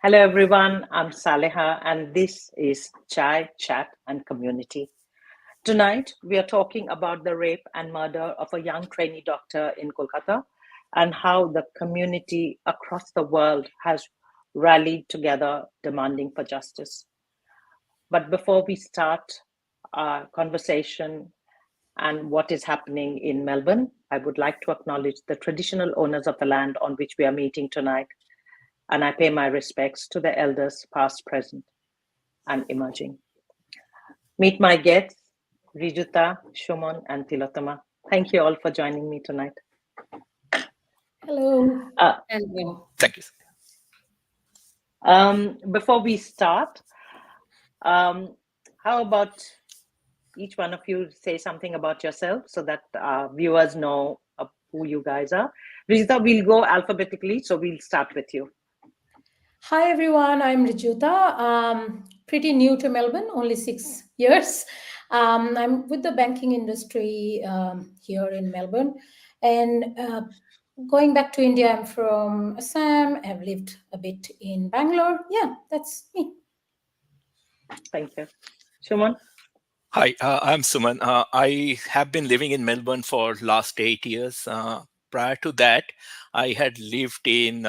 Hello, everyone. I'm Saleha, and this is Chai, Chat, and Community. Tonight, we are talking about the rape and murder of a young trainee doctor in Kolkata and how the community across the world has rallied together demanding for justice. But before we start our conversation and what is happening in Melbourne, I would like to acknowledge the traditional owners of the land on which we are meeting tonight, and I pay my respects to the elders, past, present, and emerging. Meet my guests, Reejuta, Shumon, and Tilottama. Thank you all for joining me tonight. Hello. Hello. Thank you. Before we start, how about each one of you say something about yourself so that viewers know who you guys are. Reejuta, we'll go alphabetically, so we'll start with you. Hi, everyone. I'm Reejuta. Pretty new to Melbourne, only 6 years. I'm with the banking industry here in Melbourne. And going back to India, I'm from Assam. I've lived a bit in Bangalore. Yeah, that's me. Thank you. Shumon? Hi, I'm Suman. I have been living in Melbourne for last 8 years. Prior to that, I had lived in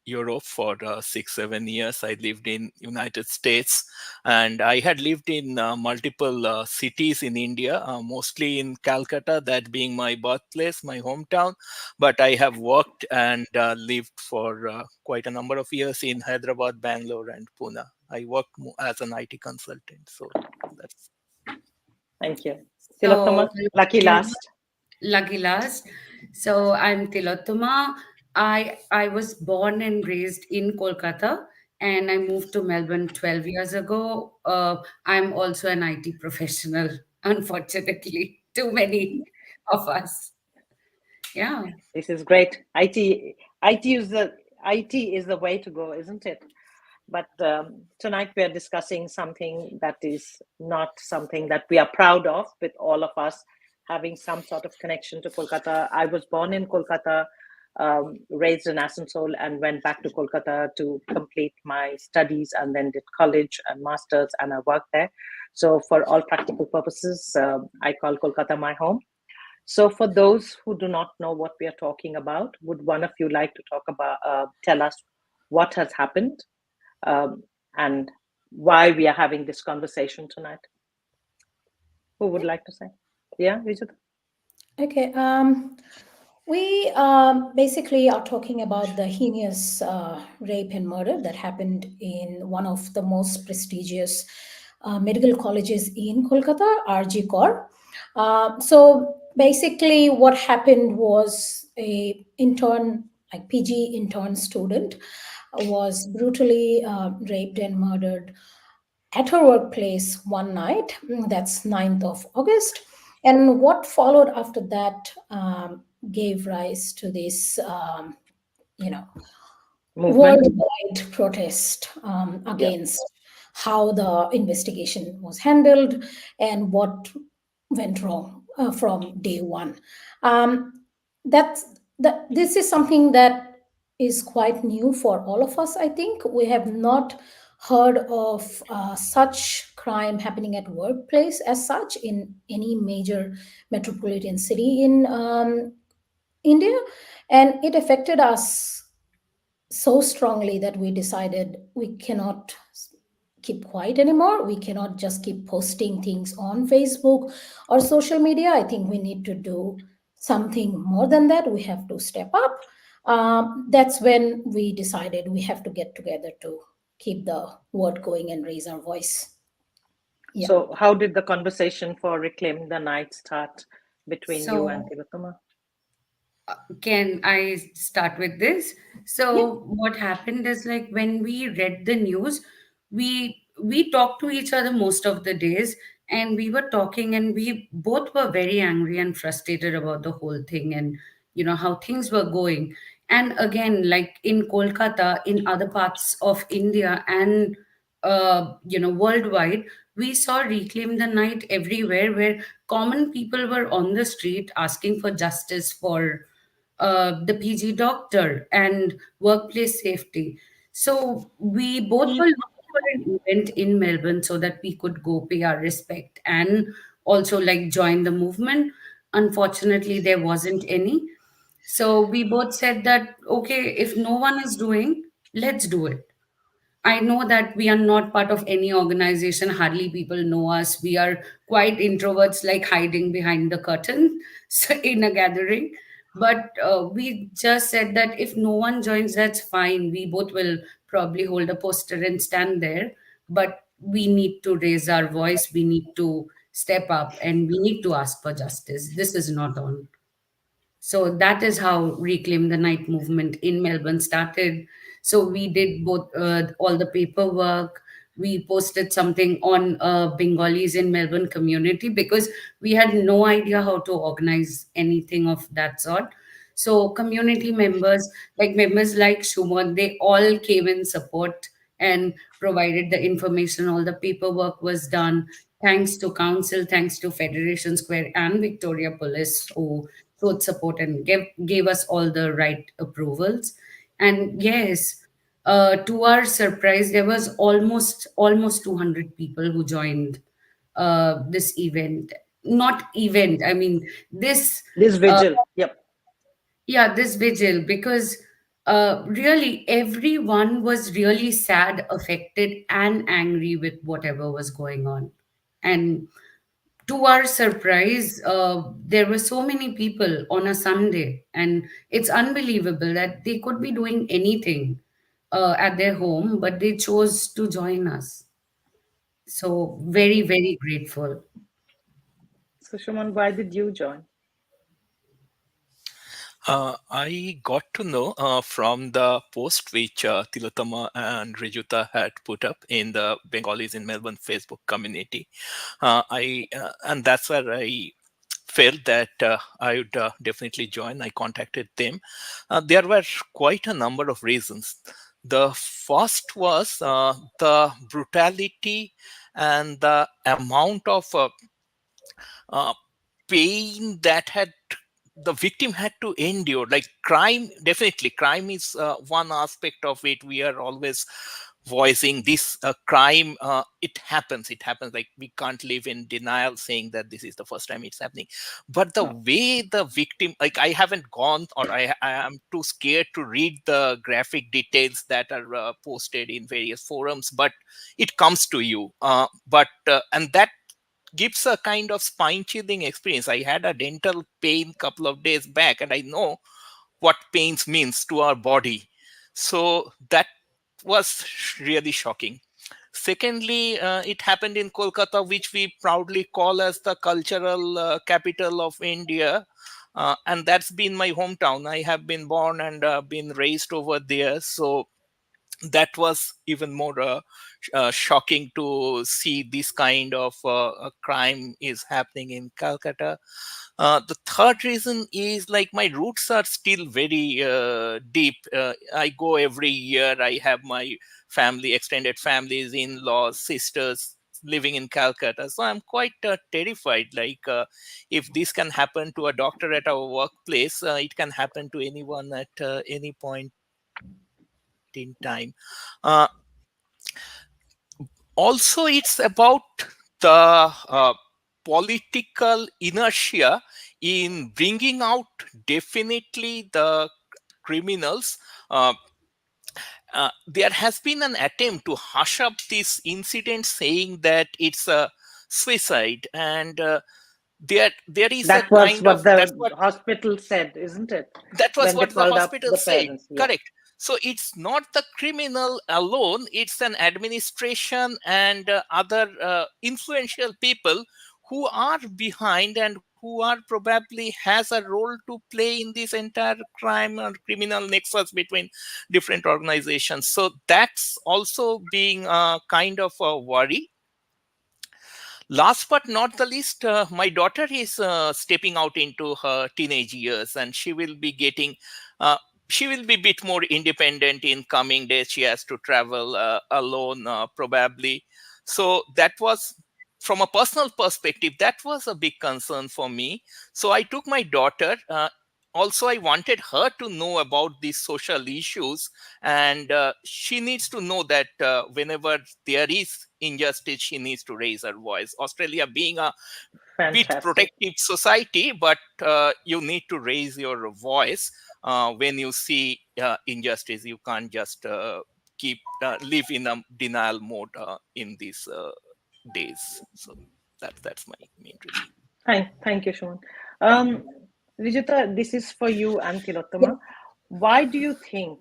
Europe for 6-7 years. I lived in United States, and I had lived in multiple cities in India, mostly in Calcutta, that being my birthplace, my hometown. But I have worked and lived for quite a number of years in Hyderabad, Bangalore, and Pune. I worked as an IT consultant, so that's. Thank you. So, Tilottama, lucky last. Lucky last. So I'm Tilottama. I was born and raised in Kolkata, and I moved to Melbourne 12 years ago. I'm also an IT professional, unfortunately. Too many of us. Yeah. This is great. IT is the way to go, isn't it? But tonight we are discussing something that is not something that we are proud of, with all of us having some sort of connection to Kolkata. I was born in Kolkata, raised in Asansol, and went back to Kolkata to complete my studies, and then did college and masters, and I worked there. So for all practical purposes, I call Kolkata my home. So for those who do not know what we are talking about, would one of you like to tell us what has happened and why we are having this conversation tonight? Who would like to say? Yeah, Reejuta? Okay. We basically are talking about the heinous rape and murder that happened in one of the most prestigious medical colleges in Kolkata, RG Kor. So basically, what happened was a intern, like PG intern student, was brutally raped and murdered at her workplace one night. That's 9th of August. And what followed after that gave rise to this, Movement. worldwide protest against how the investigation was handled and what went wrong from day one. This is something that is quite new for all of us. I think we have not heard of such crime happening at workplace as such in any major metropolitan city in India, and it affected us so strongly that we decided we cannot keep quiet anymore. We cannot just keep posting things on Facebook or social media. I think we need to do something more than that. We have to step up. That's when we decided we have to get together to keep the word going and raise our voice. Yeah. So how did the conversation for Reclaim the Night start between you and So, Tilottama? can I start with this? So what happened is, like, when we read the news, we talked to each other most of the days, and we were talking, and we both were very angry and frustrated about the whole thing, and how things were going. And again, like in Kolkata, in other parts of India, and worldwide, we saw Reclaim the Night everywhere, where common people were on the street asking for justice for the PG doctor and workplace safety. So we both were looking for an event in Melbourne so that we could go pay our respect and also like join the movement. Unfortunately, there wasn't any. So we both said that, okay, if no one is doing, let's do it. I know that we are not part of any organization. Hardly people know us. We are quite introverts, like hiding behind the curtain so in a gathering. But we just said that if no one joins, that's fine. We both will probably hold a poster and stand there. But we need to raise our voice. We need to step up and we need to ask for justice. This is not on. So that is how Reclaim the Night movement in Melbourne started. So we did both all the paperwork. We posted something on Bengalis in Melbourne community because we had no idea how to organize anything of that sort. So community members, like Shuman, they all came in support and provided the information. All the paperwork was done. Thanks to council, thanks to Federation Square and Victoria Police who showed support and gave us all the right approvals. And yes, to our surprise, there was almost 200 people who joined this event. Not event, I mean this. This Uh, vigil. Yep. yeah, this vigil, because really everyone was really sad, affected, and angry with whatever was going on. And to our surprise, there were so many people on a Sunday, and it's unbelievable that they could be doing anything at their home, but they chose to join us. So, very, very grateful. So, Shuman, why did you join? I got to know from the post which Tilottama and Reejuta had put up in the Bengalis in Melbourne Facebook community. And that's where I felt that I would definitely join. I contacted them. There were quite a number of reasons. The first was the brutality and the amount of uh, pain that had the victim had to endure. Like crime, definitely crime is one aspect of it. We are always voicing this crime. It happens, like we can't live in denial saying that this is the first time it's happening. But the No. way the victim, like I haven't gone, or I am too scared to read the graphic details that are posted in various forums, but it comes to you. But and that gives a kind of spine chilling experience. I had a dental pain couple of days back, and I know what pains means to our body. So that was really shocking. Secondly, it happened in Kolkata, which we proudly call as the cultural capital of India. And that's been my hometown. I have been born and been raised over there. So that was even more shocking to see this kind of a crime is happening in Calcutta. The third reason is like my roots are still very deep. I go every year. I have my family, extended families, in-laws, sisters living in Calcutta. So I'm quite terrified. Like if this can happen to a doctor at our workplace, it can happen to anyone at any point in time. Uh, Also, it's about the political inertia in bringing out definitely the criminals. There has been an attempt to hush up this incident, saying that it's a suicide, and there is a That was kind of what that's the what hospital said, isn't it? that was When they what the called up hospital the said. parents. Yeah. Correct. So it's not the criminal alone, it's an administration and other influential people who are behind and who are probably has a role to play in this entire crime or criminal nexus between different organizations. So that's also being a kind of a worry. Last but not the least, my daughter is stepping out into her teenage years, and uh, she will be a bit more independent in coming days. She has to travel alone, probably. So that was, from a personal perspective, that was a big concern for me. So I took my daughter. also I wanted her to know about these social issues, and she needs to know that whenever there is injustice, she needs to raise her voice. Australia being a bit Fantastic. protective society, but you need to raise your voice when you see injustice. You can't just keep live in a denial mode in these days. So that's my main reason. Thank you, Shuman. Um, Reejuta, this is for you and Yeah. Tilottama. Why do you think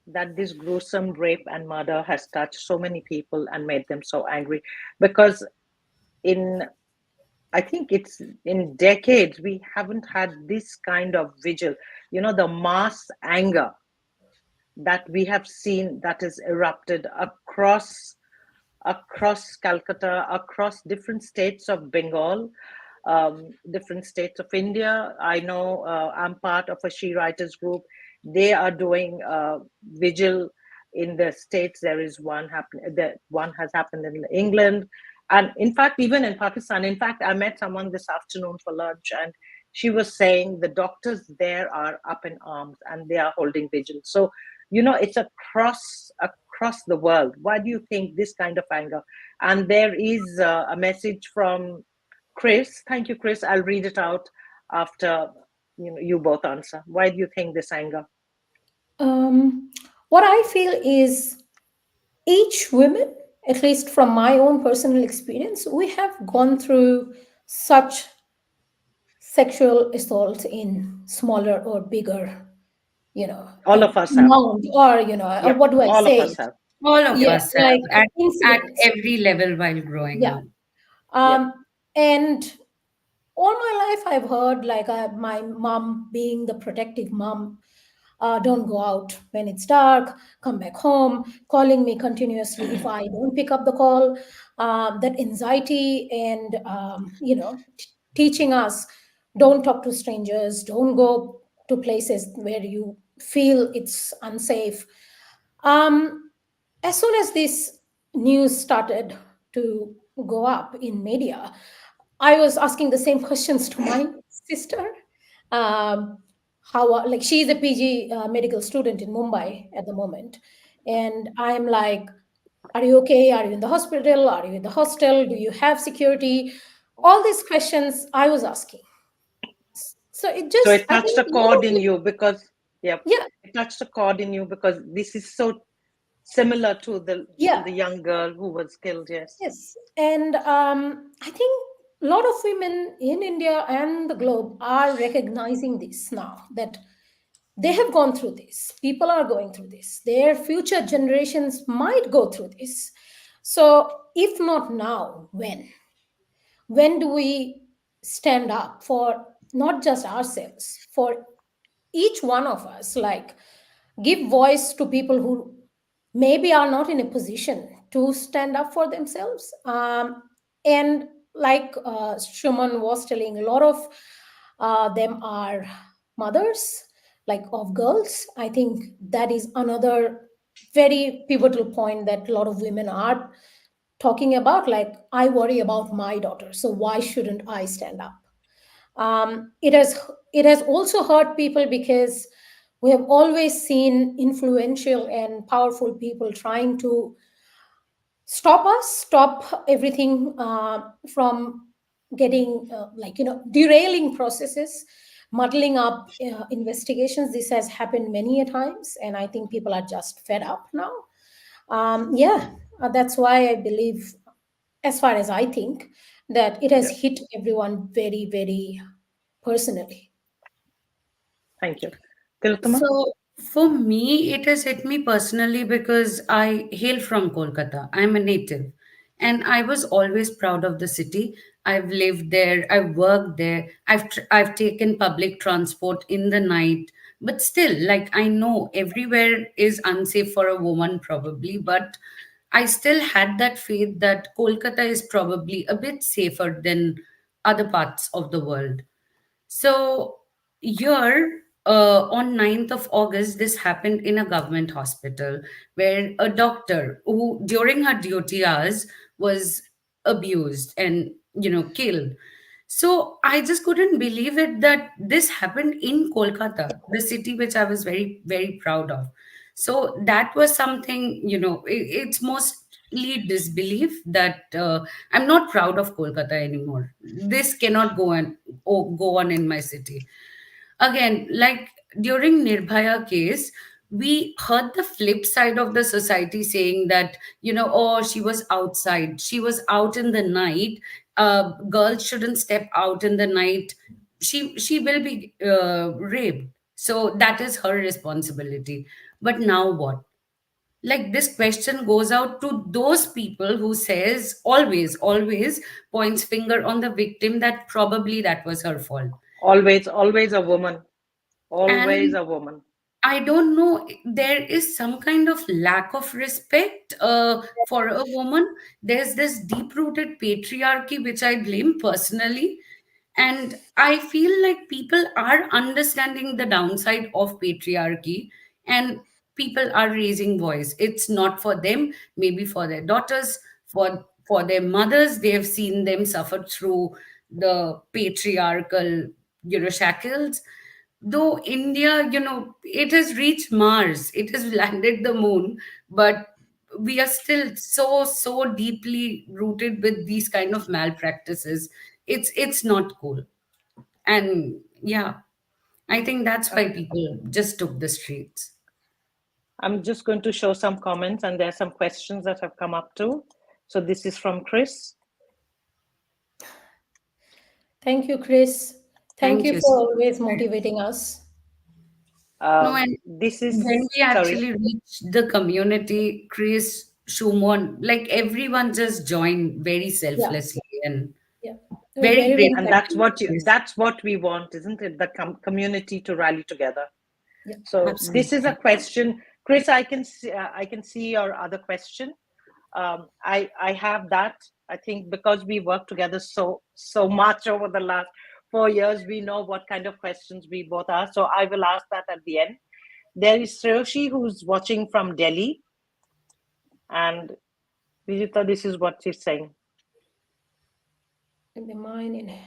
that this gruesome rape and murder has touched so many people and made them so angry? Because in I think it's in decades we haven't had this kind of vigil. You know, the mass anger that we have seen that is erupted across Calcutta, across different states of Bengal, different states of India. I know I'm part of a She Writers group. They are doing vigil in the states. There is one happen. That one has happened in England, and in fact, even in Pakistan. In fact, I met someone this afternoon for lunch, and she was saying the doctors there are up in arms and they are holding vigil. So you know it's across the world. Why do you think this kind of anger? And there is a message from Chris. Thank you, Chris. I'll read it out after you both answer. Why do you think this anger? Um, what I feel is each woman, at least from my own personal experience, we have gone through such sexual assault in smaller or bigger, you know, All of us have. amount, or Yep, what do I all of say? us have. All of Yeah, us like have at incidents. every level while growing Yeah. up. Yep. And all my life I've heard, like, my mom being the protective mom, don't go out when it's dark, come back home, calling me continuously if I don't pick up the call. That anxiety, and teaching us, don't talk to strangers, don't go to places where you feel it's unsafe. Um, as soon as this news started to go up in media, I was asking the same questions to my sister. Um, how, like, she's a PG medical student in Mumbai at the moment, and I'm like, "Are you okay? Are you in the hospital? Are you in the hostel? Do you have security?" All these questions I was asking. So it So just, it I touched think, a a lot chord of in it, you because, yep, yeah, it touched a chord in you because this is so similar to yeah. the young girl who was killed. Yes. Yes, and I think a lot of women in India and the globe are recognizing this now, that they have gone through this. People are going through this. Their future generations might go through this. So, if not now, when? When do we stand up for not just ourselves, for each one of us? Like, give voice to people who maybe are not in a position to stand up for themselves. And like Shuman was telling, a lot of them are mothers, like, of girls. I think that is another very pivotal point that a lot of women are talking about. Like, I worry about my daughter, so why shouldn't I stand up? It has also hurt people because we have always seen influential and powerful people trying to stop everything from getting, derailing processes, muddling up investigations. This has happened many a times, and I think people are just fed up now. Yeah, that's why I believe, as far as I think, that it has Yeah. hit everyone very, very personally. Thank you. Tilottama? So for me, it has hit me personally because I hail from Kolkata. I'm a native. And I was always proud of the city. I've lived there, I've worked there, I've taken public transport in the night. But still, like, I know everywhere is unsafe for a woman, probably, but I still had that faith that Kolkata is probably a bit safer than other parts of the world. So here, on 9th of August, this happened in a government hospital where a doctor who, during her duty hours, was abused and, killed. So I just couldn't believe it that this happened in Kolkata, the city which I was very, very proud of. So that was something, it's mostly disbelief that I'm not proud of Kolkata anymore. This cannot go on in my city. Again, like during Nirbhaya case, we heard the flip side of the society saying that, oh, she was outside, she was out in the night. Girls shouldn't step out in the night. She will be raped. So that is her responsibility. But now what? Like, this question goes out to those people who says always points finger on the victim that probably that was her fault. Always, always a woman. Always And a woman. I don't know, there is some kind of lack of respect for a woman. There's this deep rooted patriarchy, which I blame personally. And I feel like people are understanding the downside of patriarchy, and people are raising voice. It's not for them, maybe for their daughters, for their mothers. They have seen them suffer through the patriarchal, shackles. Though India, it has reached Mars, it has landed the moon, but we are still so deeply rooted with these kind of malpractices. It's not cool. And yeah, I think that's Uh, why people just took the streets. I'm just going to show some comments, and there are some questions that have come up too. So this is from Chris. Thank you, Chris. Thank Thank you you for so always much. motivating us. No, and This when is, we sorry. actually reached the community, Chris, Shumon, like everyone just joined very Yeah, selflessly, and yeah. We're very very, very And grateful. thankful. that's what we want, isn't it? The community to rally together. Yeah. So this is a Absolutely. question, Chris. I can see your other question. I have that. I think because we work together so much over the last 4 years, we know what kind of questions we both ask. So I will ask that at the end. There is Sroshi who's watching from Delhi, and Reejuta, this is what she's saying. In the mine in.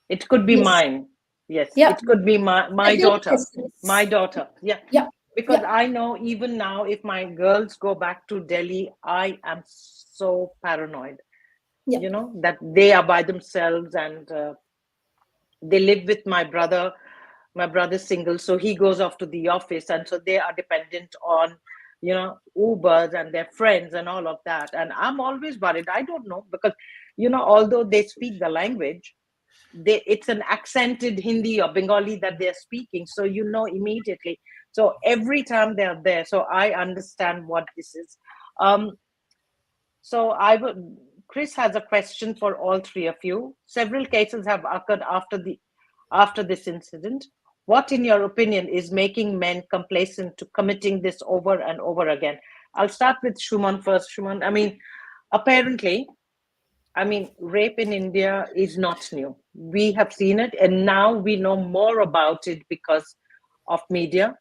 It could be Yes. mine. Yes, Yeah. it could be I my think daughter. My it's daughter. Yeah. yeah. Because Yeah. I know even now, if my girls go back to Delhi, I am so paranoid, Yeah. that they are by themselves, and they live with my brother. My brother's single, so he goes off to the office, and so they are dependent on, Ubers and their friends and all of that. And I'm always worried. I don't know, because, although they speak the language, it's an accented Hindi or Bengali that they're speaking, so immediately. So every time they're there, so I understand what this is. um so I would Chris has a question for all three of you. Several cases have occurred after this incident. What, in your opinion, is making men complacent to committing this over and over again? I'll start with Shuman first. Shuman, apparently, rape in India is not new. We have seen it, and now we know more about it because of media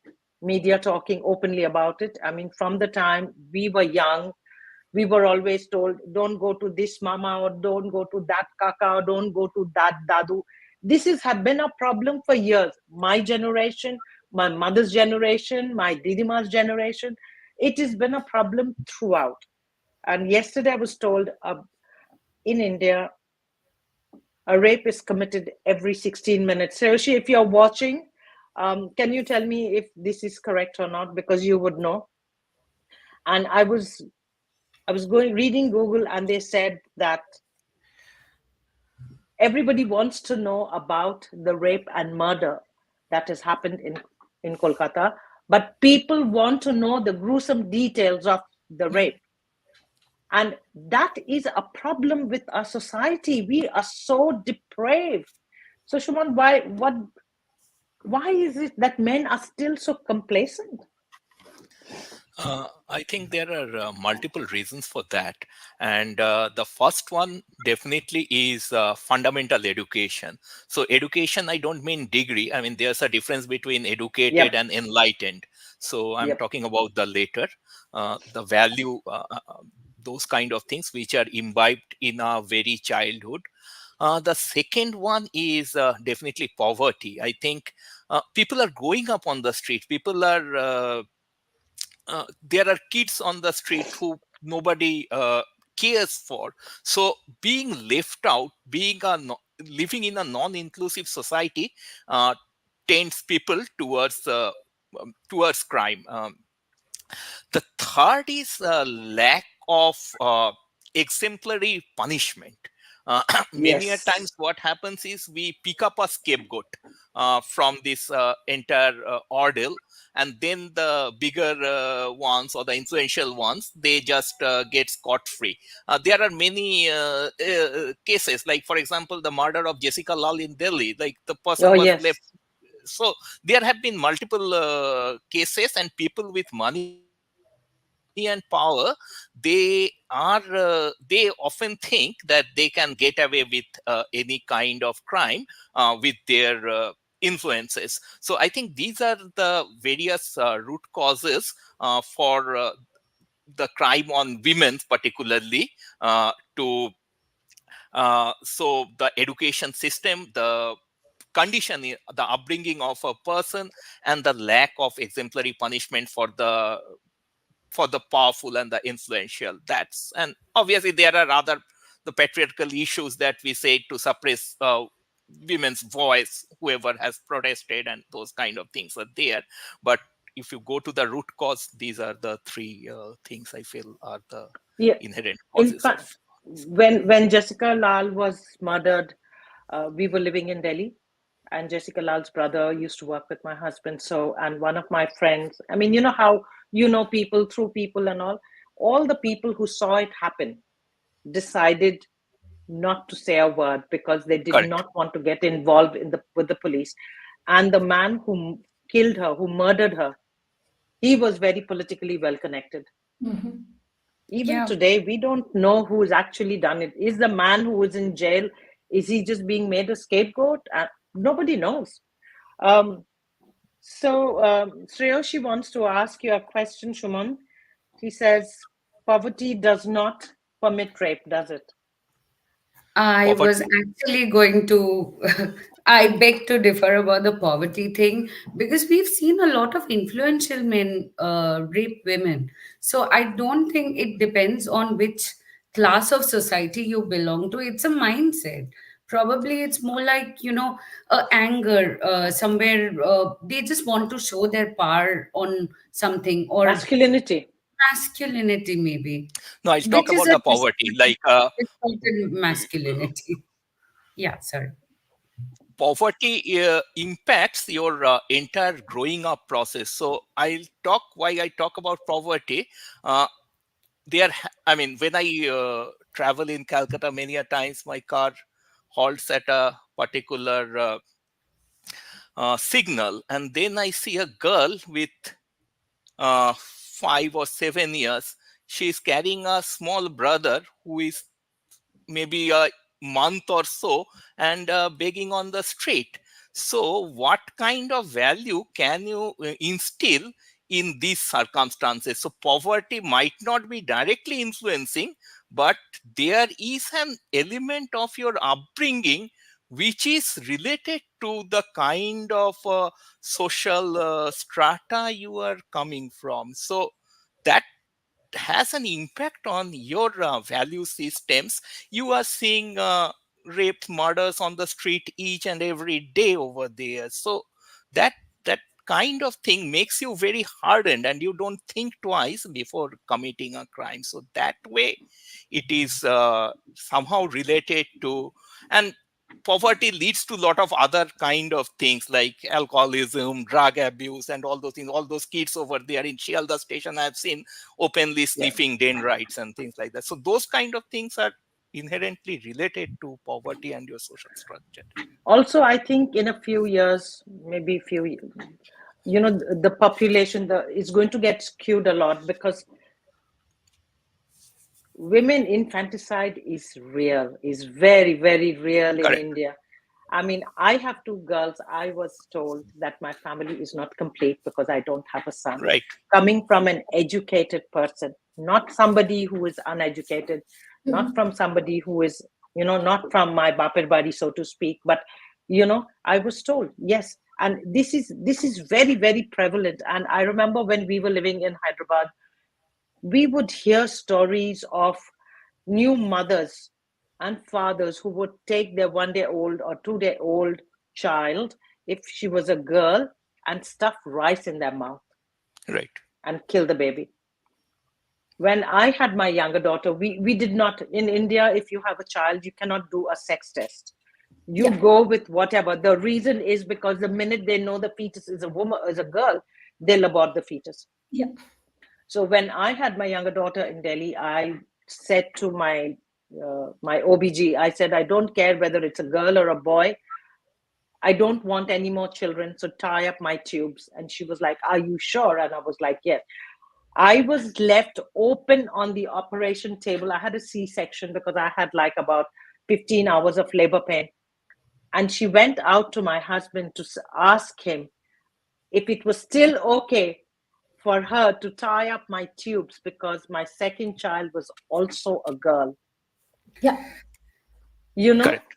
talking openly about it. From the time we were young, we were always told, don't go to this mama, or don't go to that kaka, or don't go to that dadu. This has been a problem for years. My generation, my mother's generation, my didima's generation, it has been a problem throughout. And yesterday I was told, in India, a rape is committed every 16 minutes. Hiroshi, if you're watching, can you tell me if this is correct or not? Because you would know. And I was reading Google, and they said that everybody wants to know about the rape and murder that has happened in Kolkata, but people want to know the gruesome details of the Yeah. rape. And that is a problem with our society. We are so depraved. So, Shuman, why is it that men are still so complacent? I think there are multiple reasons for that. And the first one definitely is fundamental education. So, education, I don't mean degree. There's a difference between educated Yep, and enlightened. So, I'm yep. talking about the later, the value, those kind of things which are imbibed in our very childhood. The second one is definitely poverty. I think people are going up on the street. People are there are kids on the street who nobody cares for. So being left out, living in a non-inclusive society, uh, tends people towards crime. The third is a lack of exemplary punishment. Many a Yes. times, what happens is we pick up a scapegoat from this entire ordeal, and then the bigger ones or the influential ones, they just get scot free. There are many cases, like for example, the murder of Jessica Lal in Delhi. Like the Oh, person was left. yes. So there have been multiple cases, and people with money and power, they often think that they can get away with any kind of crime with their influences. So I think these are the various root causes for the crime on women particularly. To So the education system, the conditioning, the upbringing of a person, and the lack of exemplary punishment for the powerful and the influential. That's And obviously there are other, the patriarchal issues that we say to suppress women's voice, whoever has protested, and those kind of things are there. But if you go to the root cause, these are the three things I feel are the Yeah. inherent In causes of. fact, when Jessica Lal was murdered, we were living in Delhi, and Jessica Lal's brother used to work with my husband. So, and one of my friends, I mean, you know how you know people through people and all the people who saw it happen decided not to say a word because they did Correct. not want to get involved with the police. And the man who killed her, who murdered her, he was very politically well connected. Mhm. Even Yeah. today, we don't know who's actually done it. Is the man who is in jail, is he just being made a scapegoat? Nobody knows. Um, Shreyoshi wants to ask you a question, Shuman. He says, poverty does not permit rape, does it? I was Poverty. actually going to, I beg to differ about the poverty thing because we've seen a lot of influential men rape women. So I don't think it depends on which class of society you belong to. It's a mindset. Probably it's more like, anger somewhere. They just want to show their power on something or Masculinity. masculinity, maybe, No, I'll talk which is about a the poverty. Like distorted masculinity. Yeah, sorry. poverty impacts your entire growing up process. So I'll talk why I talk about poverty. Uh, I mean, when I travel in Calcutta, many a times my car halts at a particular signal, and then I see a girl with 5 or 7 years. She's carrying a small brother who is maybe a month or so, and begging on the street. So what kind of value can you instill in these circumstances? So poverty might not be directly influencing, but there is an element of your upbringing which is related to the kind of social strata you are coming from. So that has an impact on your value systems. You are seeing rapes, murders on the street each and every day over there. So that that kind of thing makes you very hardened, and you don't think twice before committing a crime. So that way, it is somehow related to. And poverty leads to a lot of other kind of things like alcoholism, drug abuse, and all those things. All those kids over there in Shialda station, I've seen openly Yeah. sniffing dendrites and things like that. So those kind of things are inherently related to poverty and your social structure. Also, I think in a few years, maybe few, the population is going to get skewed a lot because women infanticide is real, is very, very real in Correct. India. I mean, I have two girls. I was told that my family is not complete because I don't have a son. Right. Coming from an educated person, not somebody who is uneducated, not Mhm. from somebody who is not from my bapper body, so to speak, but I was told, yes. And this is very, very prevalent. And I remember when we were living in Hyderabad, we would hear stories of new mothers and fathers who would take their 1 day old or 2 day old child, if she was a girl, and stuff rice in their mouth Right. and kill the baby. When I had my younger daughter, we did not, in India, if you have a child, you cannot do a sex test. You Yeah. go with whatever. The reason is because the minute they know the fetus is a woman, is a girl, they'll abort the fetus. Yeah. So when I had my younger daughter in Delhi, I said to my OBG, I said, I don't care whether it's a girl or a boy. I don't want any more children, so tie up my tubes. And she was like, are you sure? And I was like, yes. I was left open on the operation table. I had a C-section because I had like about 15 hours of labor pain. And she went out to my husband to ask him if it was still okay for her to tie up my tubes, because my second child was also a girl. Yeah. You know, Correct.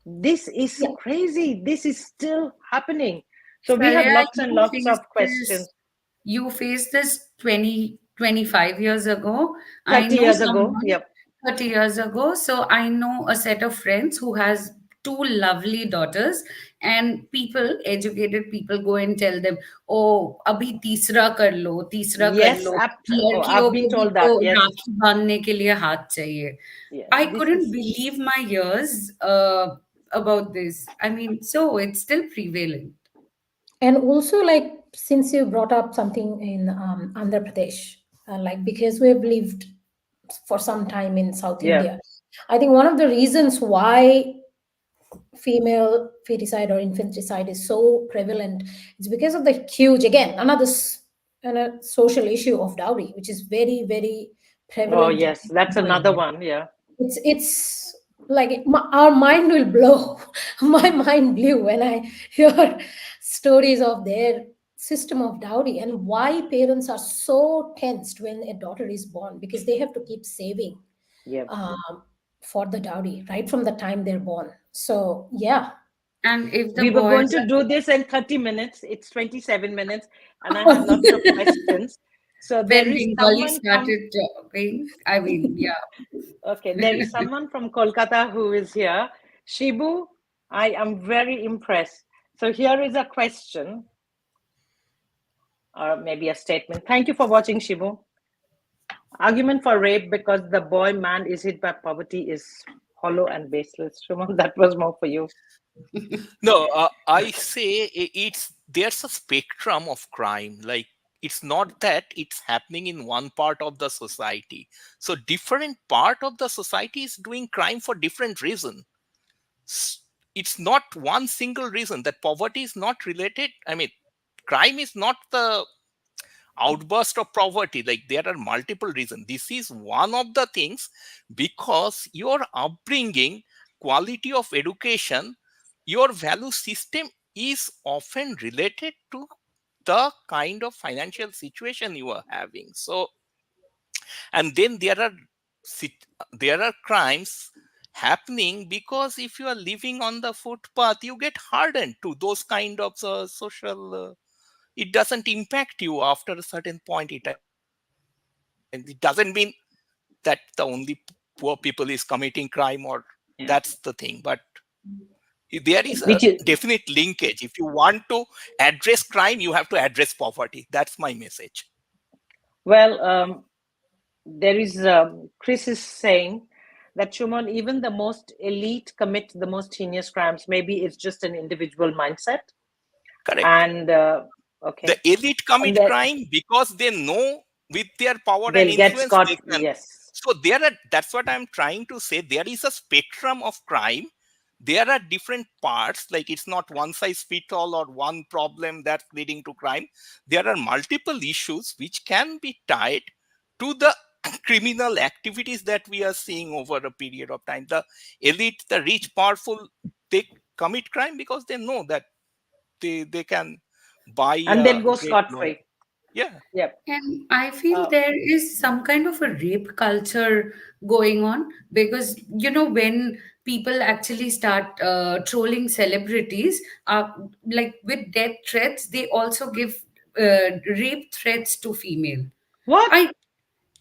this is Yeah. crazy. This is still happening. So we have Salya, lots and lots of questions. you faced this 25 years ago. I 30 know years ago. someone Yep. 30 years ago. So I know a set of friends who has two lovely daughters, and people, educated people, go and tell them, oh, abhi तीसरा कर Yes. लो, Oh, लड़कियों I've been को भी told तो that. Yes. राखी बांधने के लिए हाथ चाहिए. Yes. I This couldn't is, believe my ears about this. I mean, so it's still prevalent. And also, like, since you brought up something in Andhra Pradesh, like, because we've lived for some time in South yeah. India, I think one of the reasons why female feticide or infanticide is so prevalent is because of the huge, again, another social issue of dowry, which is very, very Oh, prevalent yes. That's in another India. one. Yeah. It's like our mind will blow. My mind blew when I hear stories of their system of dowry and why parents are so tensed when a daughter is born, because they have to keep saving Yeah. um, for the dowry right from the time they're born. So yeah. And if the We were going boys to do this in 30 minutes. It's 27 minutes, and I have lots of questions. So there when is Bengali someone from, started talking, I mean, yeah. okay, there is someone from Kolkata who is here. Shibu, I am very impressed. So here is a question, or maybe a statement. Thank you for watching, Shibu. Argument for rape because the boy man is hit by poverty is hollow and baseless. Shuman, that was more for you. No, I say it's there's a spectrum of crime. Like it's not that it's happening in one part of the society. So different part of the society is doing crime for different reason. It's not one single reason that poverty is not related. I mean, crime is not the outburst of poverty. Like there are multiple reasons. This is one of the things, because your upbringing, quality of education, your value system is often related to the kind of financial situation you are having. So, and then there are crimes happening because if you are living on the footpath, you get hardened to those kind of social it doesn't impact you after a certain point in time. It doesn't mean that the only poor people is committing crime, or that's the thing. But there is a Which is, definite linkage. If you want to address crime, you have to address poverty. That's my message. well, there is, Chris is saying that, Shuman, even the most elite commit the most heinous crimes. Maybe it's just an individual mindset. Correct. And The okay, elite and commit that crime because they know with their power and they'll get influence they scot. can. Yes. So there are, that's what I'm trying to say. There is a spectrum of crime. There are different parts, like it's not one size fit all or one problem that's leading to crime. There are multiple issues which can be tied to the criminal activities that we are seeing over a period of time. The elite, the rich, powerful, they commit crime because they know that they can buy And a they'll go great scot lawyer. free. Yeah. Yep. And I feel Uh, there is some kind of a rape culture going on because, when people actually start trolling celebrities, like with death threats. They also give rape threats to female. What? I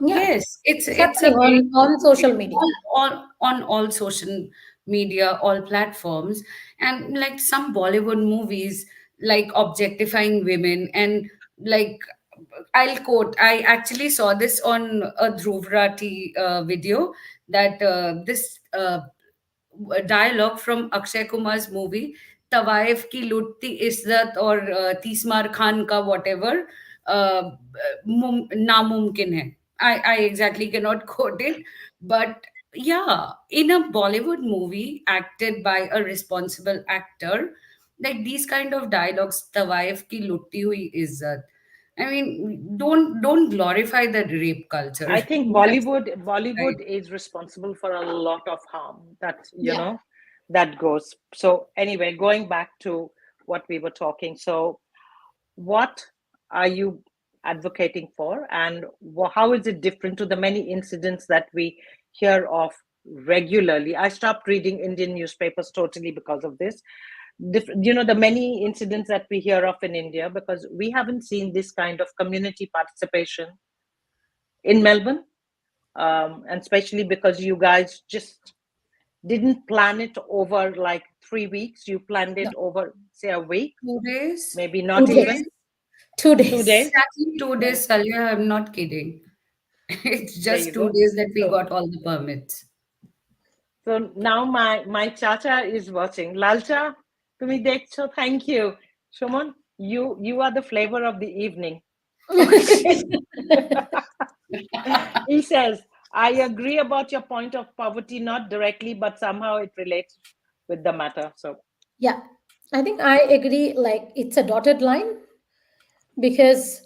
Yeah, Yes, it's it's it's a happening very on social it's media. on all social media, all platforms, and like some Bollywood movies, like objectifying women, and like I'll quote. I actually saw this on a Dhruv Rathi video, that this dialogue from Akshay Kumar's movie Tavaif ki lutti izzat or Tismar Khan ka whatever, uh, namumkin hai. I exactly cannot quote it, but yeah, in a Bollywood movie acted by a responsible actor, like these kind of dialogues, Tavaif ki lutti hui izzat. I mean, don't glorify the rape culture. I think That's right. Bollywood is responsible for a lot of harm. That's, Yeah. that goes. So anyway, going back to what we were talking. So what are you advocating for, and how is it different to the many incidents that we hear of regularly? I stopped reading Indian newspapers totally because of this. The many incidents that we hear of in India, because we haven't seen this kind of community participation in Melbourne, and especially because you guys just didn't plan it over like 3 weeks. You planned it No, over, say, a week, 2 days. maybe two not Two days. even days. 2 days. 2 days. Exactly two Yeah, days, Salya. I'm not kidding. It's there just you two go. days that we So, got all the permits. so now my chacha is watching. Lalcha, tumi dekhcho. Thank you, Shuman. You are the flavor of the evening. Okay. He says, I agree about your point of poverty, not directly, but somehow it relates with the matter. So, Yeah, I think I agree. Like it's a dotted line because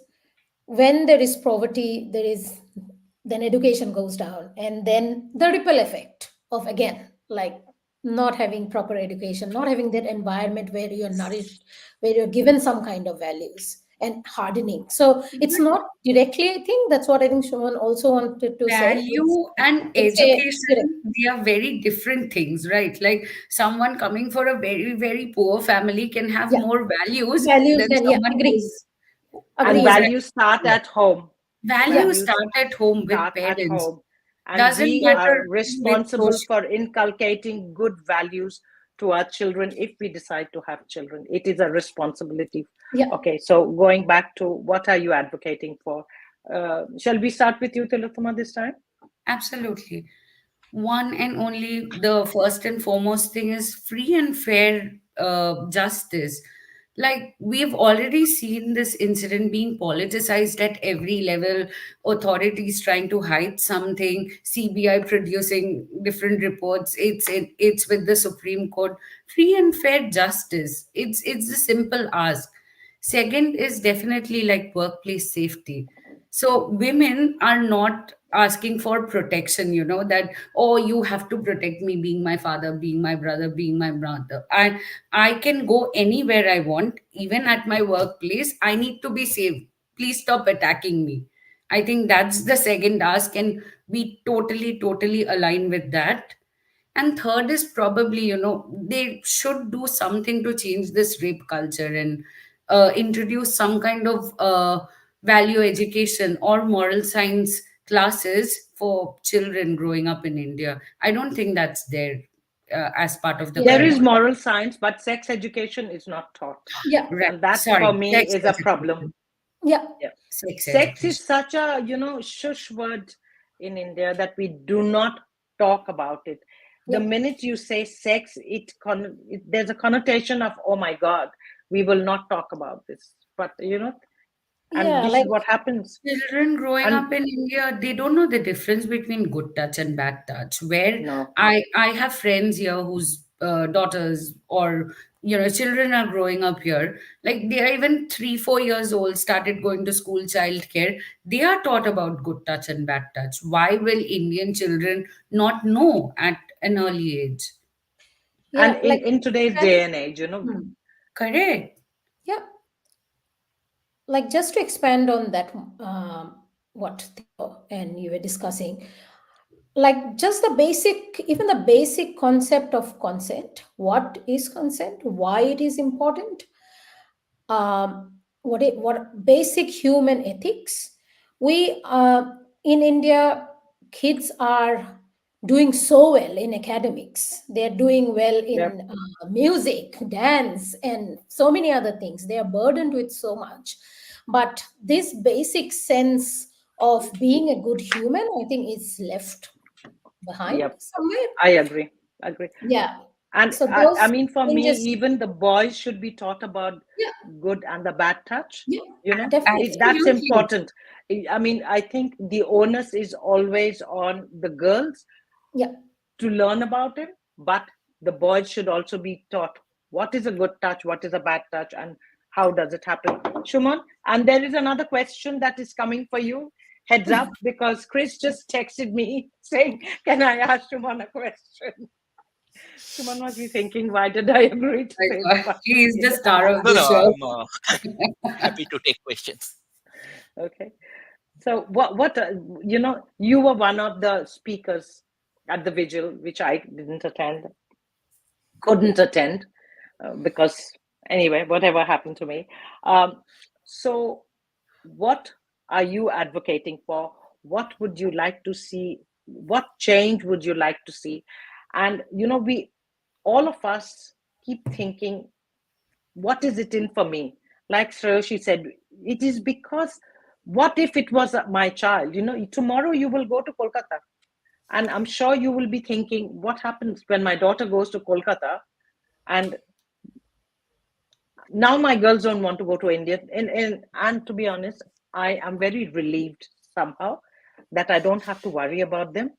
when there is poverty, there is then education goes down, and then the ripple effect of again like not having proper education, not having that environment where you're nourished, where you're given some kind of values and hardening. So it's But not directly. I think that's what I think Shuman also wanted to say. value and It's a spirit. education, they are very different things, right? Like someone coming for a very, very poor family can have Yeah, more values values. than Then yeah, someone agree, and agree as well. values start yeah. at home. Yeah, Values Values start at home with start at parents. home. And Doesn't we are matter with responsible social. for inculcating good values to our children if we decide to have children. It is a responsibility. yeah. Okay, so going back to what are you advocating for? Shall we start with you, Tilottama, this time? Absolutely. One and only, the first and foremost thing is free and fair justice. Like we've already seen this incident being politicized at every level, authorities trying to hide something, CBI producing different reports. It's with the Supreme Court. Free and fair justice. It's a simple ask. Second is definitely like workplace safety. So women are not asking for protection, that, oh, you have to protect me, being my father, being my brother, being my brother. And I can go anywhere I want, even at my workplace. I need to be safe. Please stop attacking me. I think that's the second ask, and we totally align with that. And third is probably, they should do something to change this rape culture and introduce some kind of value education or moral science classes for children growing up in India. I don't think that's there as part of the Yeah, There is curriculum. moral science, but sex education is not taught. yeah, Right. And that for Sorry. me Sex is a problem. education. yeah, Yeah. Sex Sex is education. such a, shush word in India that we do not talk about it. The yeah, minute you say sex, there's a connotation of, oh my God, we will not talk about this. But, and yeah. this is Like what happens. Children growing And up in India, they don't know the difference between good touch and bad touch. Where no, I have friends here whose daughters or children are growing up here, like they are even 3 4 years old, started going to school childcare. They are taught about good touch and bad touch. Why will Indian children not know at an early age? and yeah, in, like in today's day and age, hmm, Correct. yeah, like just to expand on that, what Theo and you were discussing. like just the basic, even the basic concept of consent. What is consent? Why it is important? What basic human ethics? We in India, kids are doing so well in academics. They're doing well Yep. in music, dance, and so many other things. They are burdened with so much, but this basic sense of being a good human, I think, is left behind Yep. somewhere. I agree. Agree. Yeah. And So I those mean, for me, changes. even the boys should be taught about Yeah. good and the bad touch. Yeah. You know, Definitely. that's Absolutely. important. I mean, I think the onus is always on the girls Yeah. to learn about it, but the boys should also be taught what is a good touch, what is a bad touch, and how does it happen. Shuman, and there is another question that is coming for you. Heads up, because Chris just texted me saying, "Can I ask Shuman a question?" Shuman must be thinking, "Why did I agree to My say the God, he is first?" the star of No, the no, show. I'm happy to take questions. Okay. So you were one of the speakers at the vigil, which I didn't attend, couldn't attend because anyway, whatever happened to me. Um, so, what are you advocating for? What would you like to see? What change would you like to see? And we all of us keep thinking, what is it in for me? Like Shreyoshi said, it is because what if it was my child? Tomorrow you will go to Kolkata, and I'm sure you will be thinking, what happens when my daughter goes to Kolkata? And now my girls don't want to go to India. And to be honest, I am very relieved somehow that I don't have to worry about them.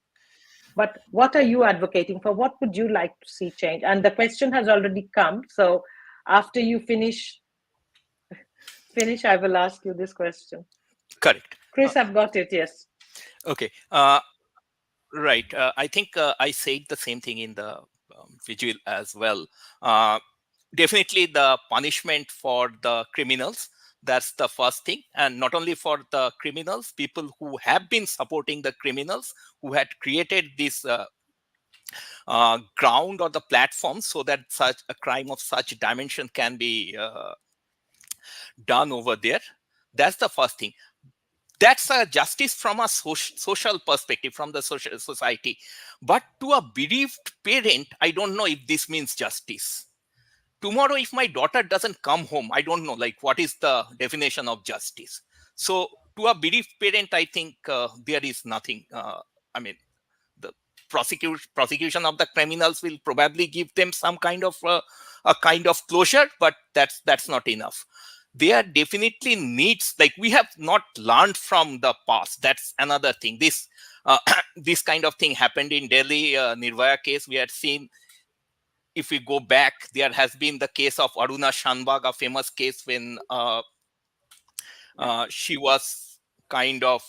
But what are you advocating for? What would you like to see change? And the question has already come. So after you finish, I will ask you this question. Correct. Chris, I've got it. Yes. Okay. Right. I think I said the same thing in the vigil as well. Definitely the punishment for the criminals. That's the first thing. And not only for the criminals, people who have been supporting the criminals, who had created this ground or the platform so that such a crime of such dimension can be done over there. That's the first thing. That's a justice from a social perspective, from the social society. But to a bereaved parent, I don't know if this means justice. Tomorrow, if my daughter doesn't come home, I don't know, like, what is the definition of justice. So to a bereaved parent, I think there is nothing. I mean, the prosecution of the criminals will probably give them some kind of a kind of closure, but that's not enough. There definitely needs, like, we have not learned from the past. That's another thing. This this kind of thing happened in Delhi, Nirvaya case. We had seen, if we go back, there has been the case of Aruna Shanbag, a famous case when she was kind of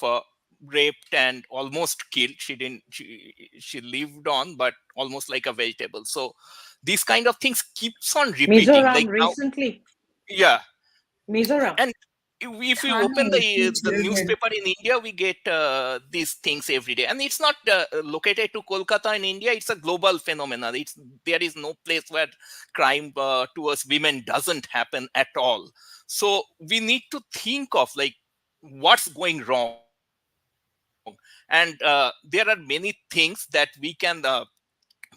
raped and almost killed. She didn't. She lived on, but almost like a vegetable. So these kind of things keeps on repeating. Mizoram Like now, recently. yeah. Mizoram. And if you open Thane, two the children. newspaper in India, we get these things every day. And it's not located to Kolkata in India. It's a global phenomenon. There is no place where crime towards women doesn't happen at all. So we need to think of, like, what's going wrong. And there are many things that we can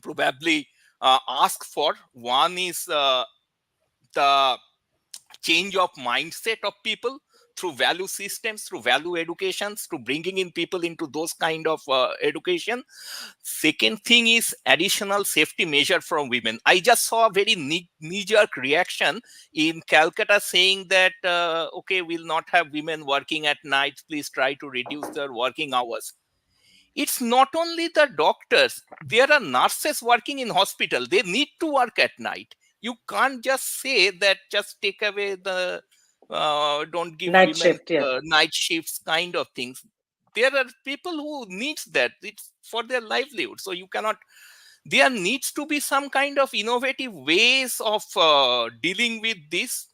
probably ask for. One is the change of mindset of people through value systems, through value educations, through bringing in people into those kind of education. Second thing is additional safety measure from women. I just saw a very knee-jerk reaction in Calcutta saying that okay, we'll not have women working at night, please try to reduce their working hours. It's not only the doctors, there are nurses working in hospital. They need to work at night. You can't just say that just take away the don't give Night women shift. Yeah. night shifts kind of things. There are people who needs that. It's for their livelihood. So you cannot, there needs to be some kind of innovative ways of dealing with this.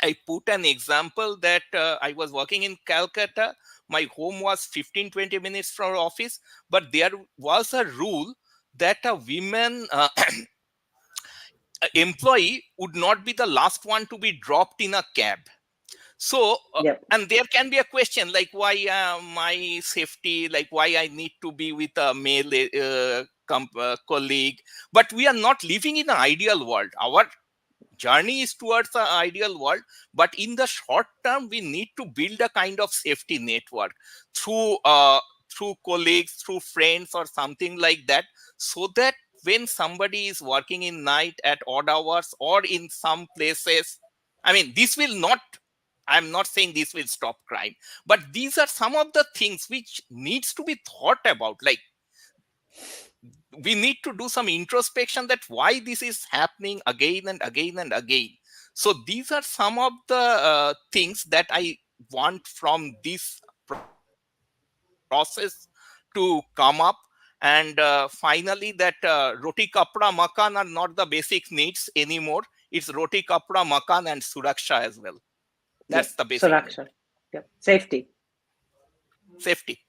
I put an example that I was working in Calcutta. My home was 15-20 minutes from office, but there was a rule that a women employee would not be the last one to be dropped in a cab. So Yep. and there can be a question like, why my safety, like why I need to be with a male colleague. But we are not living in an ideal world. Our journey is towards the ideal world, but in the short term we need to build a kind of safety network through colleagues, through friends or something like that, so that when somebody is working in night at odd hours or in some places, I mean, this will not, I'm not saying this will stop crime, but these are some of the things which needs to be thought about. Like, we need to do some introspection that why this is happening again and again and again. So these are some of the things that I want from this process to come up. And finally, that roti kapra makan are not the basic needs anymore. It's roti kapra makan and suraksha as well. Yep. That's the basic need. Suraksha. Yep. Safety. Safety.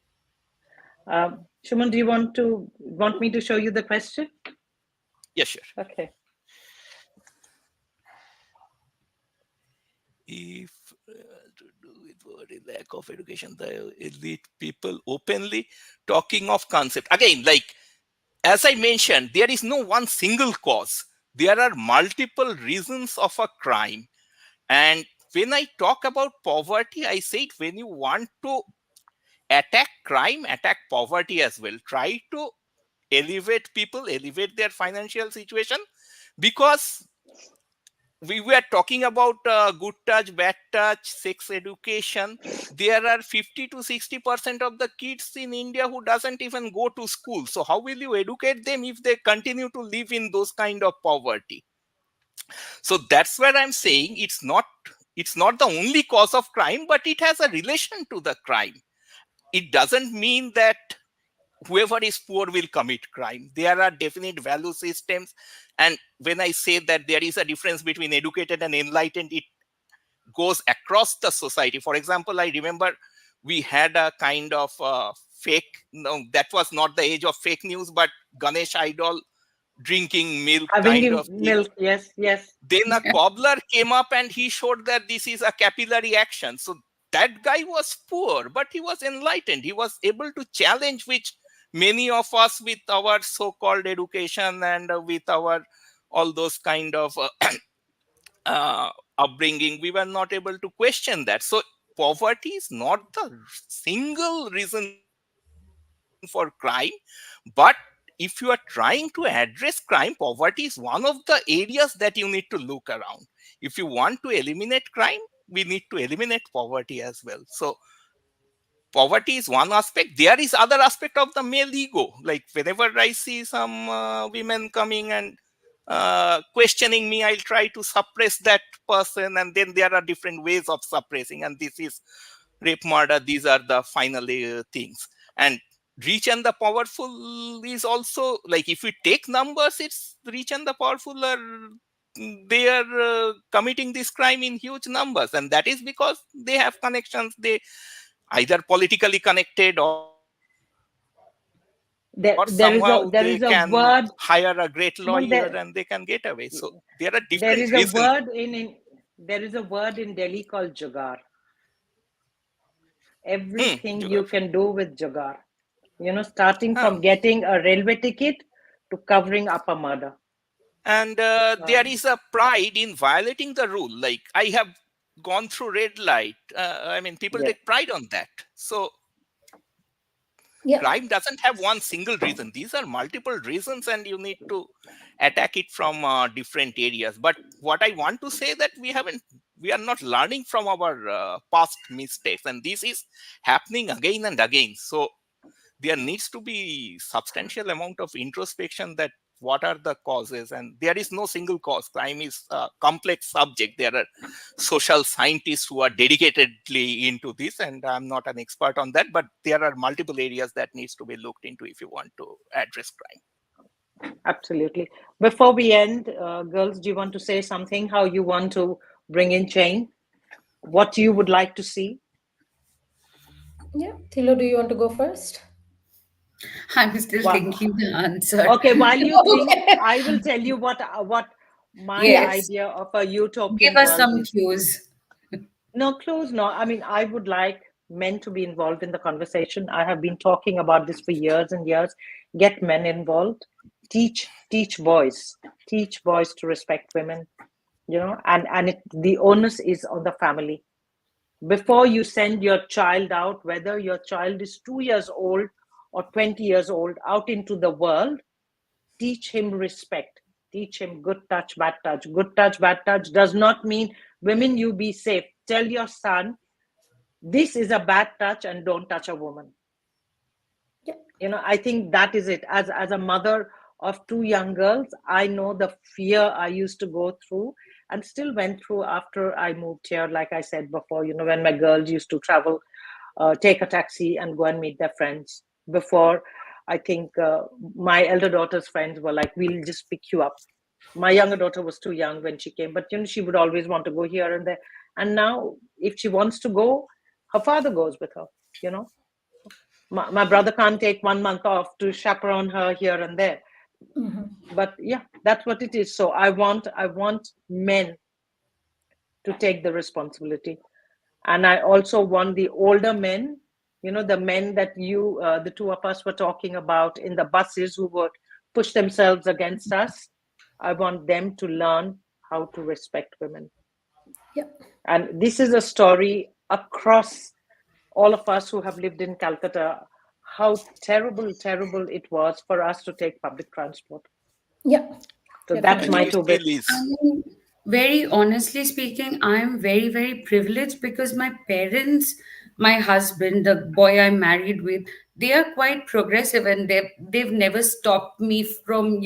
Shuman, do you want me to show you the question? Yeah, sure. Okay. If to do with what is lack of education, the elite people openly talking of concept. Again, like as I mentioned, there is no one single cause. There are multiple reasons of a crime. And when I talk about poverty, I said when you want to attack crime, attack poverty as well. Try to elevate people, elevate their financial situation, because we were talking about good touch, bad touch, sex education. There are 50 to 60% of the kids in India who doesn't even go to school. So how will you educate them if they continue to live in those kind of poverty? So that's where I'm saying it's not the only cause of crime, but it has a relation to the crime. It doesn't mean that whoever is poor will commit crime. There are definite value systems. And when I say that there is a difference between educated and enlightened, it goes across the society. For example, I remember we had a kind of fake, no, that was not the age of fake news, but Ganesh idol drinking milk kind Having of thing. milk. Yes. Yes. Then a cobbler came up and he showed that this is a capillary action. So that guy was poor, but he was enlightened. He was able to challenge, which many of us with our so-called education and with our all those kind of upbringing, we were not able to question that. So poverty is not the single reason for crime, but if you are trying to address crime, poverty is one of the areas that you need to look around. If you want to eliminate crime, we need to eliminate poverty as well. So poverty is one aspect. There is other aspect of the male ego. Like whenever I see some women coming and questioning me, I'll try to suppress that person, and then there are different ways of suppressing, and this is rape, murder. These are the final things. And rich and the powerful is also, like, if we take numbers, it's rich and the powerful are, they are committing this crime in huge numbers, and that is because they have connections. They either politically connected or somehow they can hire a There is great a lawyer word. and they can get away. So Shuman, there are different reasons. there is a word there is a word in Delhi called jugaad. Everything Jugaad. you can do with jugaad. Starting Huh. from getting a railway ticket to covering up a murder. And there is a pride in violating the rule. Like, I have gone through red light. I mean, people Yeah. take pride on that. So Yeah. crime doesn't have one single reason. These are multiple reasons, and you need to attack it from different areas. But what I want to say that we are not learning from our past mistakes, and this is happening again and again. So there needs to be substantial amount of introspection that what are the causes, and there is no single cause. Crime is a complex subject. There are social scientists who are dedicatedly into this, and I'm not an expert on that, but there are multiple areas that needs to be looked into if you want to address crime. Absolutely. Before we end, girls, do you want to say something? How you want to bring in change? What you would like to see? Yeah. Tilo, do you want to go first? I'm still thinking the answer. Okay, while you think, Okay. I will tell you what my Yes. idea of a Give utopian us world some is. cues. No clues, no. I mean, I would like men to be involved in the conversation. I have been talking about this for years and years. Get men involved. Teach boys. Teach boys to respect women. The onus is on the family. Before you send your child out, whether your child is 2 years old or 20 years old, out into the world, teach him respect. Teach him good touch, bad touch. Good touch, bad touch does not mean women, you be safe. Tell your son this is a bad touch and don't touch a woman. Yeah. I think that is it. As a mother of two young girls, I know the fear I used to go through and still went through after I moved here. Like I said before, when my girls used to travel, take a taxi and go and meet their friends. Before, I think my elder daughter's friends were like, we'll just pick you up. My younger daughter was too young when she came, but she would always want to go here and there. And now, if she wants to go, her father goes with her. You know, my brother can't take 1 month off to chaperone her here and there. But yeah, that's what it is. So I want men to take the responsibility, and I also want the older men, the men that the two of us were talking about in the buses who would push themselves against us. I want them to learn how to respect women. Yeah. And this is a story across all of us who have lived in Calcutta, how terrible it was for us to take public transport. Yeah. So that's Definitely. my Actually, two still bits. I is. mean, very honestly speaking, I'm very, very privileged because my parents, my husband, the boy I'm married with, they are quite progressive and they've never stopped me from,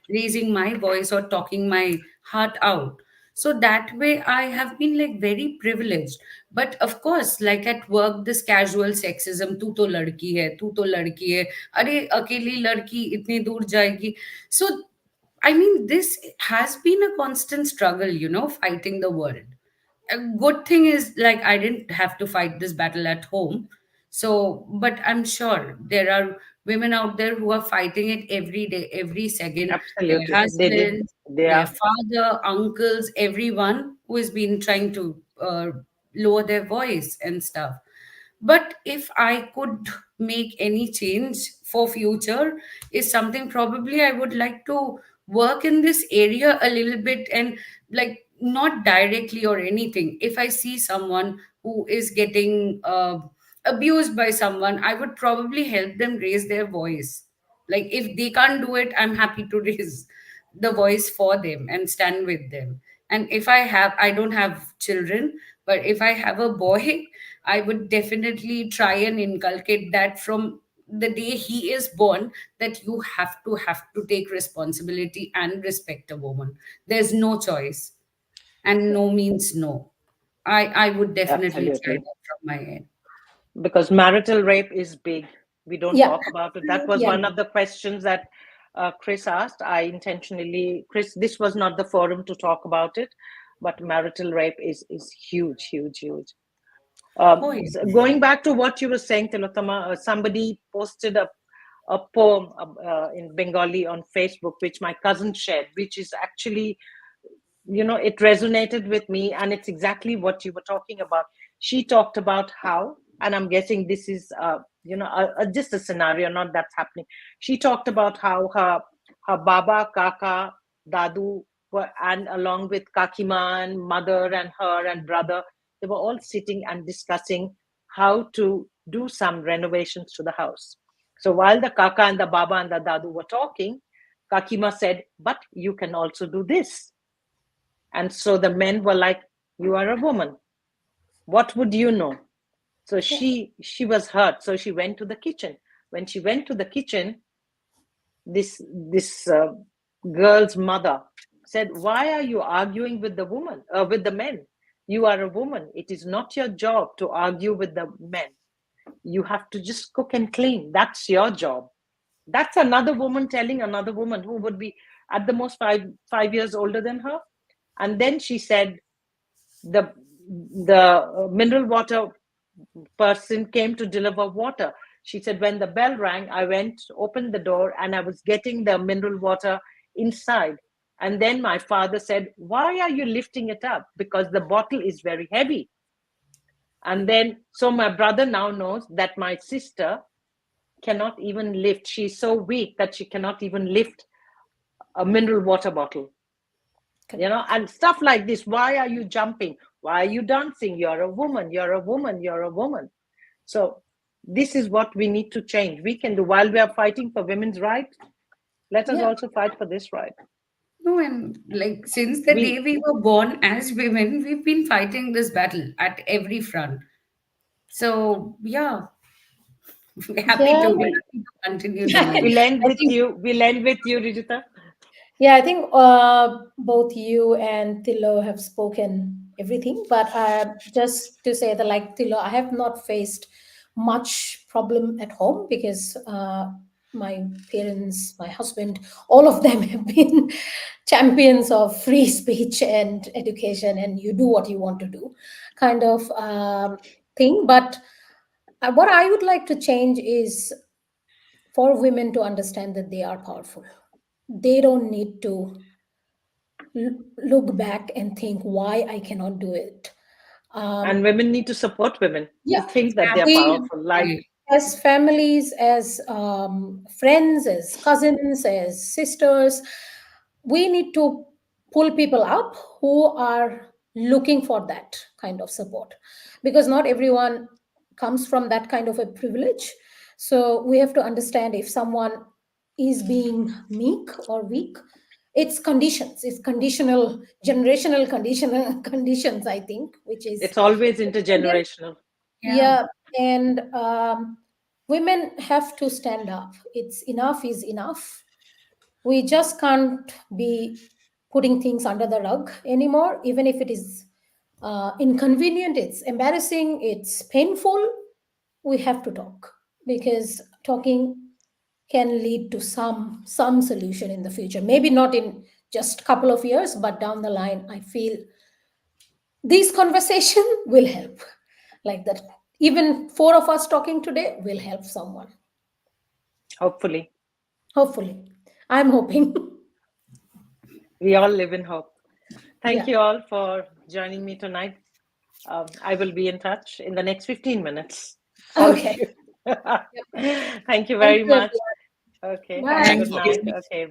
raising my voice or talking my heart out. So that way I have been like very privileged. But of course, like at work, this casual sexism, tu to ladki hai, अरे अकेली लड़की इतनी दूर जाएगी. So I mean, this has been a constant struggle, fighting the world. A good thing is, like, I didn't have to fight this battle at home. So, but I'm sure there are women out there who are fighting it every day, every second. Their Absolutely. They did. husbands, They their are. father, uncles, everyone who has been trying to lower their voice and stuff. But if I could make any change for future, is something probably I would like to work in this area a little bit, and like not directly or anything. If I see someone who is getting abused by someone, I would probably help them raise their voice. Like if they can't do it, I'm happy to raise the voice for them and stand with them. And if I don't have children, but if I have a boy, I would definitely try and inculcate that from the day he is born, that you have to take responsibility and respect a woman. There's no choice, and no means no. I would definitely try Absolutely. that from my end. Because marital rape is big. We don't Yeah. talk about it. That was Yeah. one of the questions that Chris asked. I intentionally, Chris, this was not the forum to talk about it, but marital rape is huge, huge, huge. Oh So yes. going back to what you were saying, Tilottama, somebody posted a poem in Bengali on Facebook, which my cousin shared, which is actually, it resonated with me, and it's exactly what you were talking about. She talked about how, and I'm guessing this is just a scenario, not that's happening. She talked about how her baba, kaka, dadu were, and along with kakima and mother and her and brother, they were all sitting and discussing how to do some renovations to the house. So while the kaka and the baba and the dadu were talking, kakima said, but you can also do this. And so the men were like, you are a woman, what would you know? So Yeah. she was hurt, so she went to the kitchen. When she went to the kitchen, this girl's mother said, why are you arguing with the woman, with the men? You are a woman, it is not your job to argue with the men. You have to just cook and clean, that's your job. That's another woman telling another woman who would be at the most 5 years older than her. And then she said, the mineral water person came to deliver water. She said, when the bell rang, I went, opened the door, and I was getting the mineral water inside. And then my father said, why are you lifting it up? Because the bottle is very heavy. And then, so my brother now knows that my sister cannot even lift. She's so weak that she cannot even lift a mineral water bottle. You know, and stuff like this. Why are you jumping? Why are you dancing? You're a woman, you're a woman, you're a woman. So this is what we need to change. We can do, while we are fighting for women's rights, let us also fight for this right. No, and like since the day we were born as women, we've been fighting this battle at every front. So yeah, happy Yeah, to continue doing We'll it. end I with think you. We'll end with you, Reejuta. yeah, I think both you and Tilo have spoken everything. But just to say that, like Tilo, I have not faced much problem at home because my parents, my husband, all of them have been champions of free speech and education, and you do what you want to do, kind of thing. But what I would like to change is for women to understand that they are powerful. They don't need to look back and think why I cannot do it. And Um, women need to support women to yeah, think that they are we powerful. Like, as families, as friends, as cousins, as sisters, we need to pull people up who are looking for that kind of support, because not everyone comes from that kind of a privilege. So we have to understand if someone is being meek or weak, it's conditions, it's conditional, generational conditional conditions, I think, which is it's always intergenerational. Yeah. yeah. And women have to stand up. It's enough is enough. We just can't be putting things under the rug anymore, even if it is inconvenient, it's embarrassing, it's painful. We have to talk, because talking can lead to some solution in the future. Maybe not in just couple of years, but down the line, I feel these conversation will help, like that. Even four of us talking today will help someone, Hopefully, hopefully. I'm hoping. we all live in hope. Thank Yeah. you all for joining me tonight. I will be in touch in the next 15 minutes. All of Okay. you. Yep. Thank you Thank very you, much. everyone. Okay, have a Bye. Thank good Thanks for night. you. listening. Okay,